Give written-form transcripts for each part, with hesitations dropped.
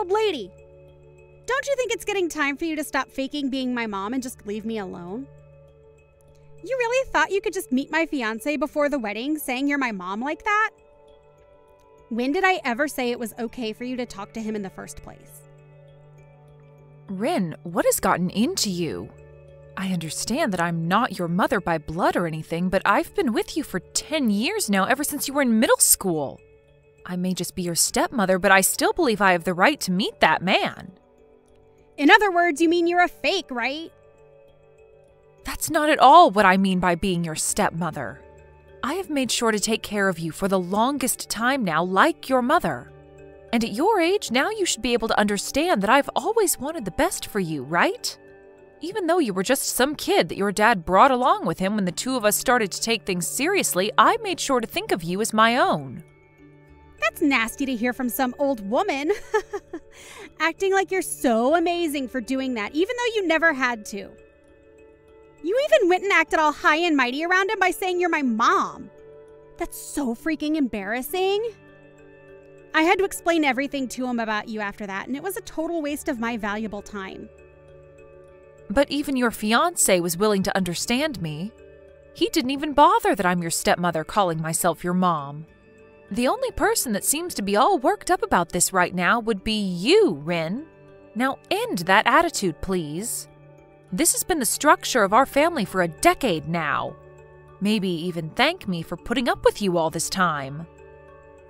old lady. Don't you think it's getting time for you to stop faking being my mom and just leave me alone? You really thought you could just meet my fiancé before the wedding saying you're my mom like that? When did I ever say it was okay for you to talk to him in the first place? Rin, what has gotten into you? I understand that I'm not your mother by blood or anything, but I've been with you for 10 years now, ever since you were in middle school. I may just be your stepmother, but I still believe I have the right to meet that man. In other words, you mean you're a fake, right? That's not at all what I mean by being your stepmother. I have made sure to take care of you for the longest time now, like your mother. And at your age, now you should be able to understand that I've always wanted the best for you, right? Even though you were just some kid that your dad brought along with him when the two of us started to take things seriously, I made sure to think of you as my own. That's nasty to hear from some old woman. Acting like you're so amazing for doing that, even though you never had to. You even went and acted all high and mighty around him by saying you're my mom. That's so freaking embarrassing. I had to explain everything to him about you after that, and it was a total waste of my valuable time. But even your fiancé was willing to understand me. He didn't even bother that I'm your stepmother calling myself your mom. The only person that seems to be all worked up about this right now would be you, Rin. Now end that attitude, please. This has been the structure of our family for a decade now. Maybe even thank me for putting up with you all this time.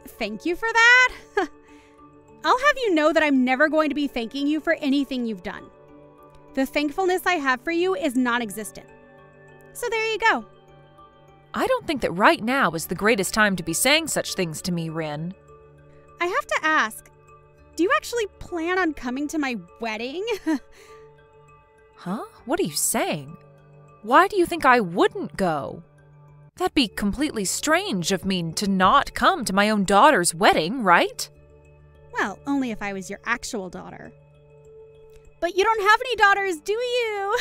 Thank you for that? I'll have you know that I'm never going to be thanking you for anything you've done. The thankfulness I have for you is non-existent. So there you go. I don't think that right now is the greatest time to be saying such things to me, Rin. I have to ask, do you actually plan on coming to my wedding? Huh? What are you saying? Why do you think I wouldn't go? That'd be completely strange of me to not come to my own daughter's wedding, right? Well, only if I was your actual daughter. But you don't have any daughters, do you?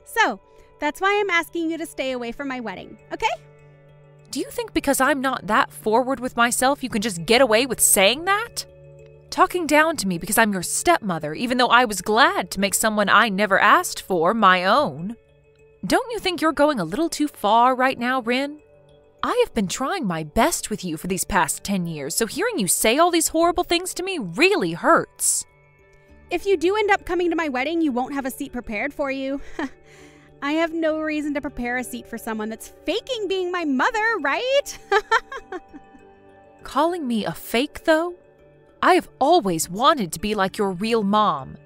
So, that's why I'm asking you to stay away from my wedding, okay? Do you think because I'm not that forward with myself, you can just get away with saying that? Talking down to me because I'm your stepmother, even though I was glad to make someone I never asked for my own. Don't you think you're going a little too far right now, Rin? I have been trying my best with you for these past 10 years, so hearing you say all these horrible things to me really hurts. If you do end up coming to my wedding, you won't have a seat prepared for you. I have no reason to prepare a seat for someone that's faking being my mother, right? Calling me a fake, though? I have always wanted to be like your real mom.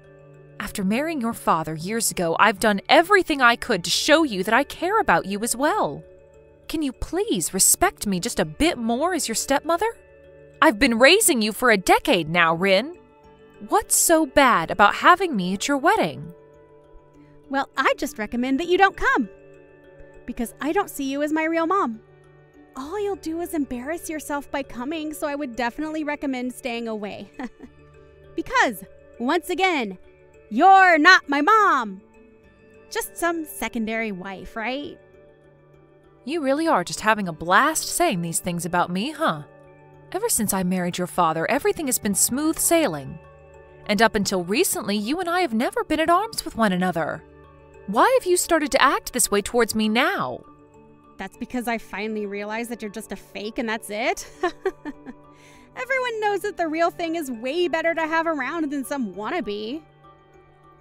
After marrying your father years ago, I've done everything I could to show you that I care about you as well. Can you please respect me just a bit more as your stepmother? I've been raising you for a decade now, Rin. What's so bad about having me at your wedding? Well, I just recommend that you don't come. Because I don't see you as my real mom. All you'll do is embarrass yourself by coming, so I would definitely recommend staying away. Because, once again, you're not my mom. Just some secondary wife, right? You really are just having a blast saying these things about me, huh? Ever since I married your father, everything has been smooth sailing. And up until recently, you and I have never been at arms with one another. Why have you started to act this way towards me now? That's because I finally realized that you're just a fake and that's it. Everyone knows that the real thing is way better to have around than some wannabe.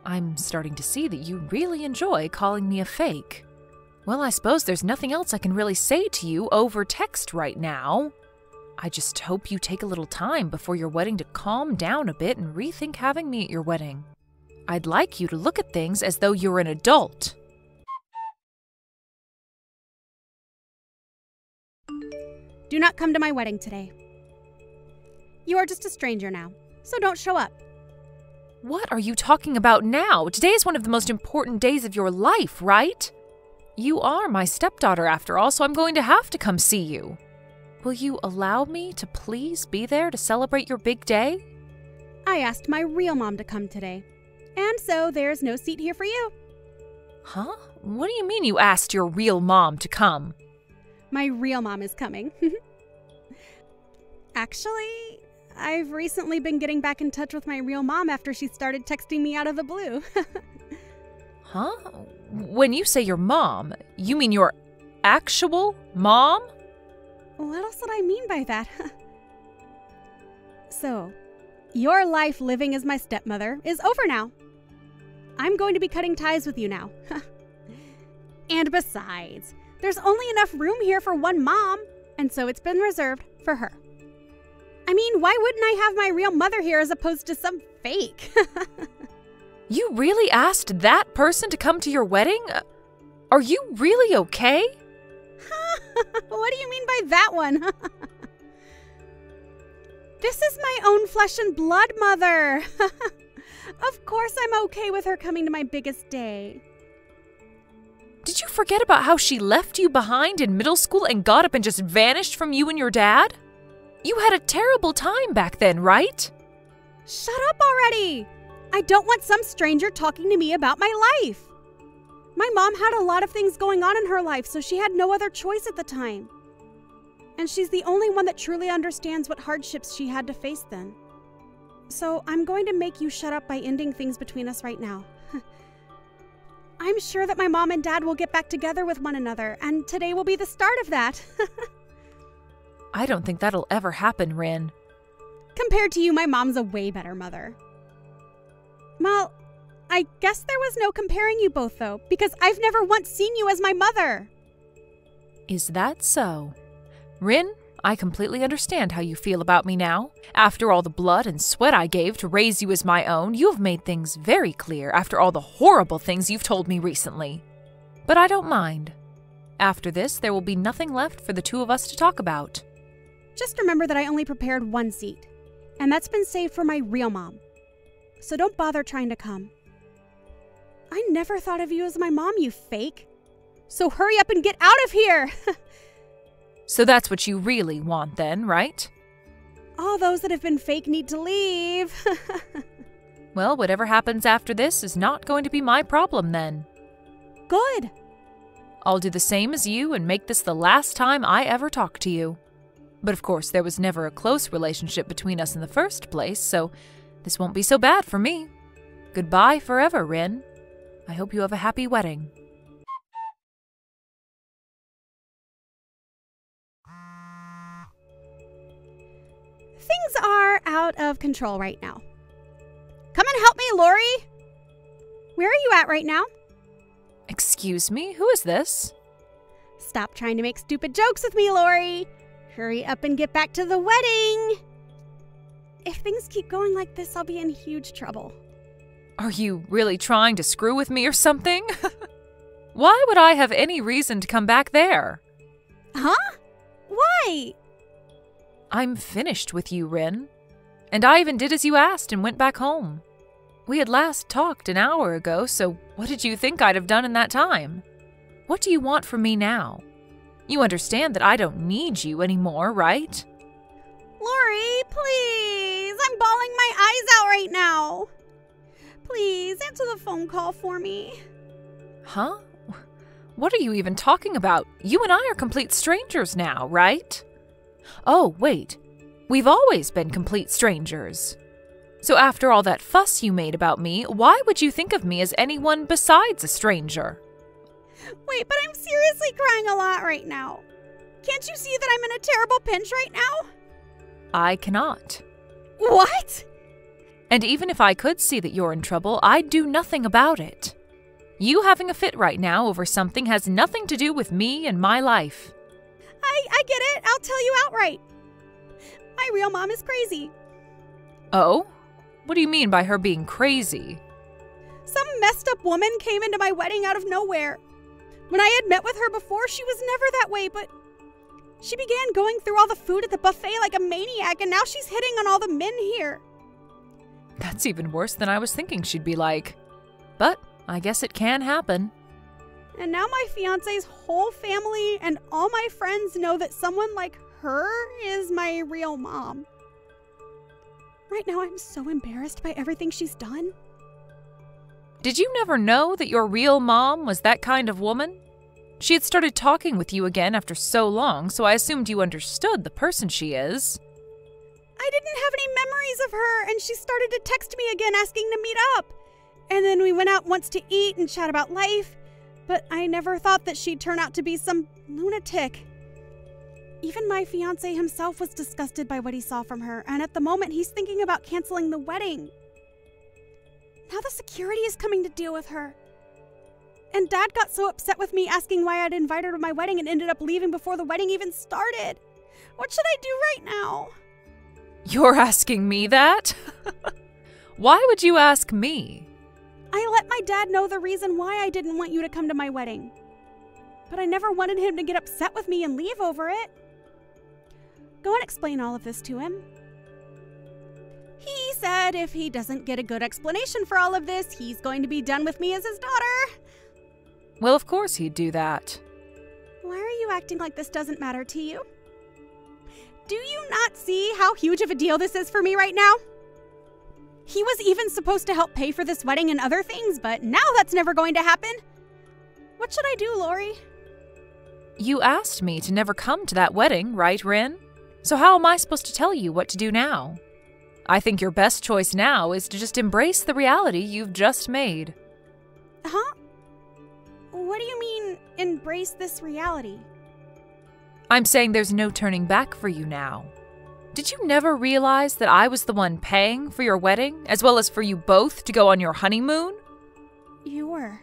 I'm starting to see that you really enjoy calling me a fake. Well, I suppose there's nothing else I can really say to you over text right now. I just hope you take a little time before your wedding to calm down a bit and rethink having me at your wedding. I'd like you to look at things as though you're an adult. Do not come to my wedding today. You are just a stranger now, so don't show up. What are you talking about now? Today is one of the most important days of your life, right? You are my stepdaughter after all, so I'm going to have to come see you. Will you allow me to please be there to celebrate your big day? I asked my real mom to come today, and so there's no seat here for you. Huh? What do you mean you asked your real mom to come? My real mom is coming. Actually, I've recently been getting back in touch with my real mom after she started texting me out of the blue. Huh? When you say your mom, you mean your actual mom? What else would I mean by that? So, your life living as my stepmother is over now. I'm going to be cutting ties with you now. And besides, there's only enough room here for one mom, and so it's been reserved for her. I mean, why wouldn't I have my real mother here as opposed to some fake? You really asked that person to come to your wedding? Are you really okay? What do you mean by that one? This is my own flesh and blood mother. Of course I'm okay with her coming to my biggest day. Did you forget about how she left you behind in middle school and got up and just vanished from you and your dad? You had a terrible time back then, right? Shut up already! I don't want some stranger talking to me about my life. My mom had a lot of things going on in her life, so she had no other choice at the time. And she's the only one that truly understands what hardships she had to face then. So I'm going to make you shut up by ending things between us right now. I'm sure that my mom and dad will get back together with one another, and today will be the start of that. I don't think that'll ever happen, Rin. Compared to you, my mom's a way better mother. Well, I guess there was no comparing you both, though, because I've never once seen you as my mother. Is that so? Rin, I completely understand how you feel about me now. After all the blood and sweat I gave to raise you as my own, you have made things very clear after all the horrible things you've told me recently. But I don't mind. After this, there will be nothing left for the two of us to talk about. Just remember that I only prepared one seat, and that's been saved for my real mom. So don't bother trying to come. I never thought of you as my mom, you fake. So hurry up and get out of here! So that's what you really want then, right? All those that have been fake need to leave. Well, whatever happens after this is not going to be my problem then. Good. I'll do the same as you and make this the last time I ever talk to you. But of course, there was never a close relationship between us in the first place, so this won't be so bad for me. Goodbye forever, Rin. I hope you have a happy wedding. Things are out of control right now. Come and help me, Lori. Where are you at right now? Excuse me, who is this? Stop trying to make stupid jokes with me, Lori. Hurry up and get back to the wedding. If things keep going like this, I'll be in huge trouble. Are you really trying to screw with me or something? Why would I have any reason to come back there? Huh? Why? I'm finished with you, Rin. And I even did as you asked and went back home. We had last talked an hour ago, so what did you think I'd have done in that time? What do you want from me now? You understand that I don't need you anymore, right? Lori, please. I'm bawling my eyes out right now. Please, answer the phone call for me. Huh? What are you even talking about? You and I are complete strangers now, right? Oh, wait. We've always been complete strangers. So after all that fuss you made about me, why would you think of me as anyone besides a stranger? Wait, but I'm seriously crying a lot right now. Can't you see that I'm in a terrible pinch right now? I cannot. What? And even if I could see that you're in trouble, I'd do nothing about it. You having a fit right now over something has nothing to do with me and my life. I get it. I'll tell you outright. My real mom is crazy. Oh? What do you mean by her being crazy? Some messed up woman came into my wedding out of nowhere. When I had met with her before, she was never that way, but she began going through all the food at the buffet like a maniac, and now she's hitting on all the men here. That's even worse than I was thinking she'd be like. But I guess it can happen. And now my fiancé's whole family and all my friends know that someone like her is my real mom. Right now, I'm so embarrassed by everything she's done. Did you never know that your real mom was that kind of woman? She had started talking with you again after so long, so I assumed you understood the person she is. I I didn't have any memories of her, and she started to text me again asking to meet up. And then we went out once to eat and chat about life, but I never thought that she'd turn out to be some lunatic. Even my fiancé himself was disgusted by what he saw from her, and at the moment he's thinking about canceling the wedding. Now the security is coming to deal with her. And Dad got so upset with me asking why I'd invited her to my wedding and ended up leaving before the wedding even started. What should I do right now? You're asking me that? Why would you ask me? I let my dad know the reason why I didn't want you to come to my wedding. But I never wanted him to get upset with me and leave over it. Go and explain all of this to him. He said if he doesn't get a good explanation for all of this, he's going to be done with me as his daughter. Well, of course he'd do that. Why are you acting like this doesn't matter to you? Do you not see how huge of a deal this is for me right now? He was even supposed to help pay for this wedding and other things, but now that's never going to happen. What should I do, Lori? You asked me to never come to that wedding, right, Rin? So how am I supposed to tell you what to do now? I think your best choice now is to just embrace the reality you've just made. Huh? What do you mean, embrace this reality? I'm saying there's no turning back for you now. Did you never realize that I was the one paying for your wedding, as well as for you both to go on your honeymoon? You were.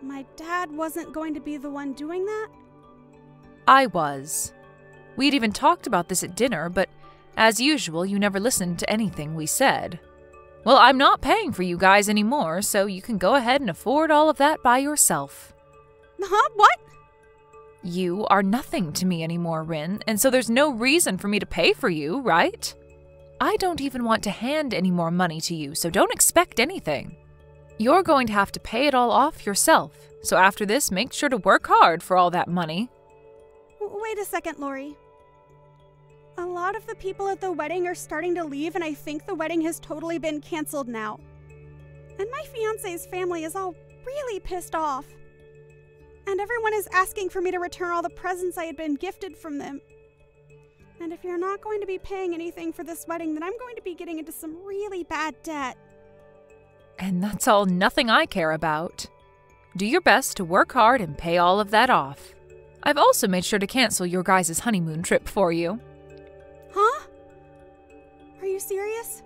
My dad wasn't going to be the one doing that? I was. We'd even talked about this at dinner, but as usual, you never listened to anything we said. Well, I'm not paying for you guys anymore, so you can go ahead and afford all of that by yourself. Huh? What? You are nothing to me anymore, Rin, and so there's no reason for me to pay for you, right? I don't even want to hand any more money to you, so don't expect anything. You're going to have to pay it all off yourself, so after this, make sure to work hard for all that money. Wait a second, Lori. A lot of the people at the wedding are starting to leave, and I think the wedding has totally been canceled now. And my fiancé's family is all really pissed off. And everyone is asking for me to return all the presents I had been gifted from them. And if you're not going to be paying anything for this wedding, then I'm going to be getting into some really bad debt. And that's all nothing I care about. Do your best to work hard and pay all of that off. I've also made sure to cancel your guys' honeymoon trip for you. Huh? Are you serious?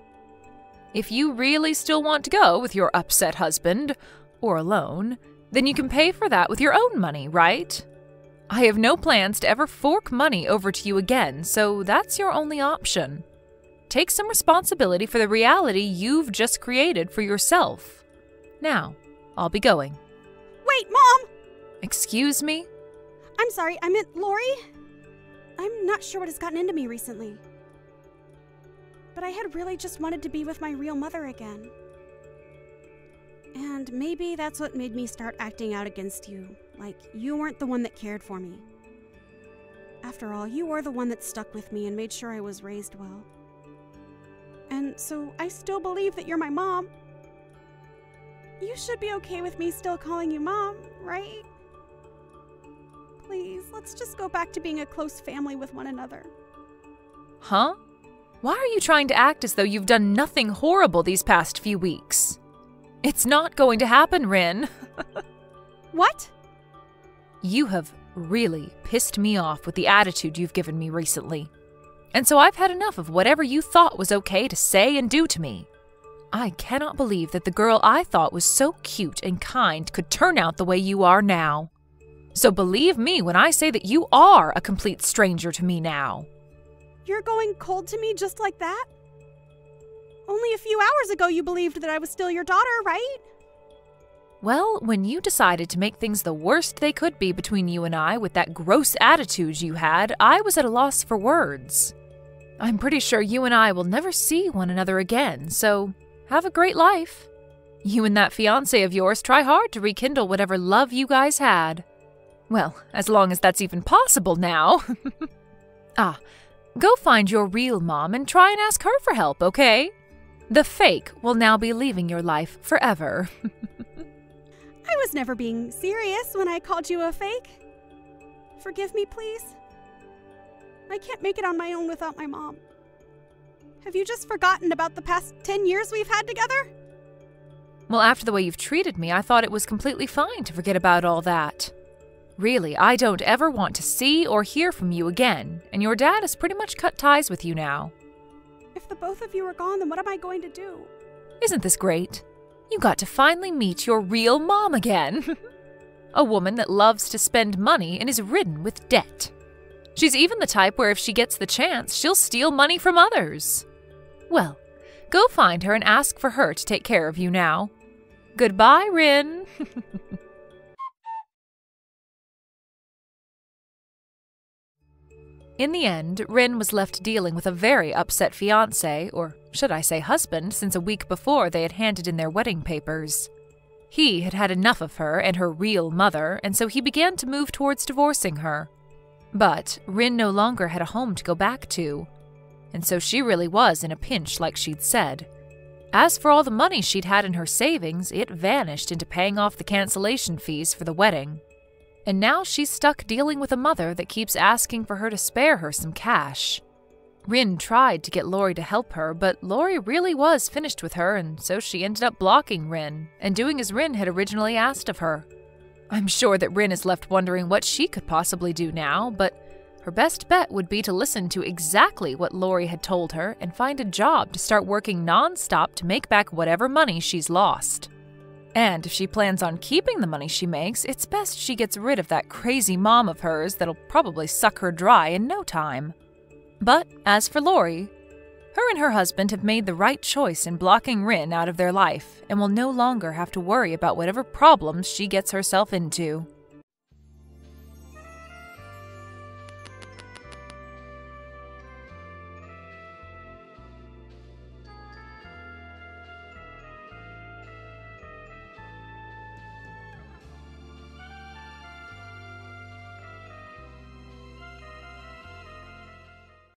If you really still want to go with your upset husband, or alone, then you can pay for that with your own money, right? I have no plans to ever fork money over to you again, so that's your only option. Take some responsibility for the reality you've just created for yourself. Now, I'll be going. Wait, Mom! Excuse me? I'm sorry, I meant Lori. I'm not sure what has gotten into me recently. But I had really just wanted to be with my real mother again. And maybe that's what made me start acting out against you, like you weren't the one that cared for me. After all, you were the one that stuck with me and made sure I was raised well. And so I still believe that you're my mom. You should be okay with me still calling you Mom, right? Please, let's just go back to being a close family with one another. Huh? Why are you trying to act as though you've done nothing horrible these past few weeks? It's not going to happen, Rin. What? You have really pissed me off with the attitude you've given me recently. And so I've had enough of whatever you thought was okay to say and do to me. I cannot believe that the girl I thought was so cute and kind could turn out the way you are now. So believe me when I say that you are a complete stranger to me now. You're going cold to me just like that? Only a few hours ago you believed that I was still your daughter, right? Well, when you decided to make things the worst they could be between you and I with that gross attitude you had, I was at a loss for words. I'm pretty sure you and I will never see one another again, so have a great life. You and that fiancé of yours try hard to rekindle whatever love you guys had. Well, as long as that's even possible now. Go find your real mom and try and ask her for help, okay? The fake will now be leaving your life forever. I was never being serious when I called you a fake. Forgive me, please. I can't make it on my own without my mom. Have you just forgotten about the past 10 years we've had together? Well, after the way you've treated me, I thought it was completely fine to forget about all that. Really, I don't ever want to see or hear from you again, and your dad has pretty much cut ties with you now. If the both of you are gone, then what am I going to do? Isn't this great? You got to finally meet your real mom again. A woman that loves to spend money and is ridden with debt. She's even the type where if she gets the chance, she'll steal money from others. Well, go find her and ask for her to take care of you now. Goodbye, Rin. In the end, Rin was left dealing with a very upset fiancé, or should I say husband, since a week before they had handed in their wedding papers. He had had enough of her and her real mother, and so he began to move towards divorcing her. But Rin no longer had a home to go back to, and so she really was in a pinch like she'd said. As for all the money she'd had in her savings, it vanished into paying off the cancellation fees for the wedding. And now she's stuck dealing with a mother that keeps asking for her to spare her some cash. Rin tried to get Lori to help her, but Lori really was finished with her, and so she ended up blocking Rin and doing as Rin had originally asked of her. I'm sure that Rin is left wondering what she could possibly do now, but her best bet would be to listen to exactly what Lori had told her and find a job to start working non-stop to make back whatever money she's lost. And if she plans on keeping the money she makes, it's best she gets rid of that crazy mom of hers that'll probably suck her dry in no time. But as for Lori, her and her husband have made the right choice in blocking Rin out of their life and will no longer have to worry about whatever problems she gets herself into.